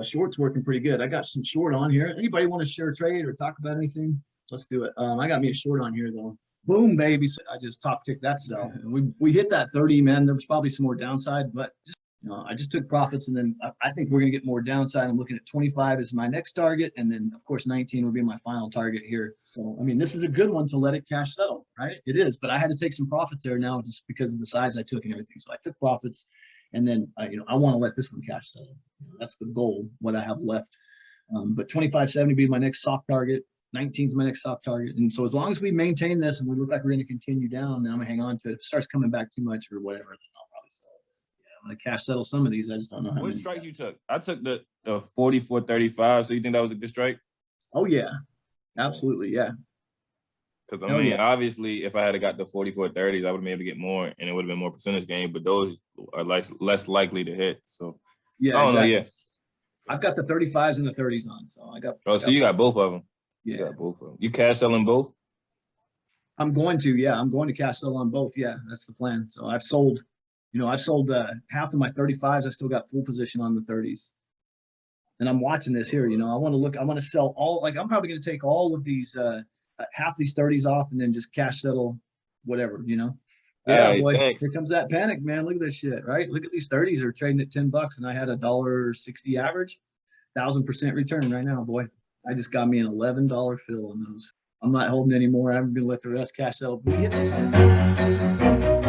short's working pretty good. I got some short on here. Anybody want to share a trade or talk about anything? Let's do it. I got me a short on here though. Boom, baby. So I just top ticked that sell. And we hit that 30, man. There was probably some more downside, but just, I just took profits, and then I think we're going to get more downside. I'm looking at 25 as my next target, and then of course 19 will be my final target here. So I mean, this is a good one to let it cash settle, right? It is, but I had to take some profits there now just because of the size I took and everything. So I took profits, and then I want to let this one cash settle. That's the goal, what I have left. But 25.70 be my next soft target. 19 is my next soft target. And so as long as we maintain this and we look like we're going to continue down, then I'm going to hang on to it. If it starts coming back too much or whatever, then I'll probably sell it. Yeah, I'm going to cash settle some of these. I just don't know how. What strike you took? I took the 44.35. So you think that was a good strike? Oh, yeah. Absolutely, yeah. Because, I mean, obviously, if I had got the 44.30s, I would have been able to get more, and it would have been more percentage gain, but those are less likely to hit. So, yeah, I don't know, exactly. yeah. I've got the 35s and the 30s on, so I got. Oh, so you got both of them. Yeah. You got both of them. You cash selling both? I'm going to, yeah. I'm going to cash sell on both. Yeah, that's the plan. So I've sold half of my 35s. I still got full position on the 30s. And I'm watching this here. I want to sell all, like I'm probably going to take all of these, half these 30s off and then just cash settle whatever, Yeah, right, boy. Thanks. Here comes that panic, man. Look at this shit, right? Look at these 30s are trading at $10 and I had $1.60 average, 1,000% return right now, boy. I just got me an $11 fill on those. I'm not holding any more. I'm going to let the rest cash settle. We hit the target.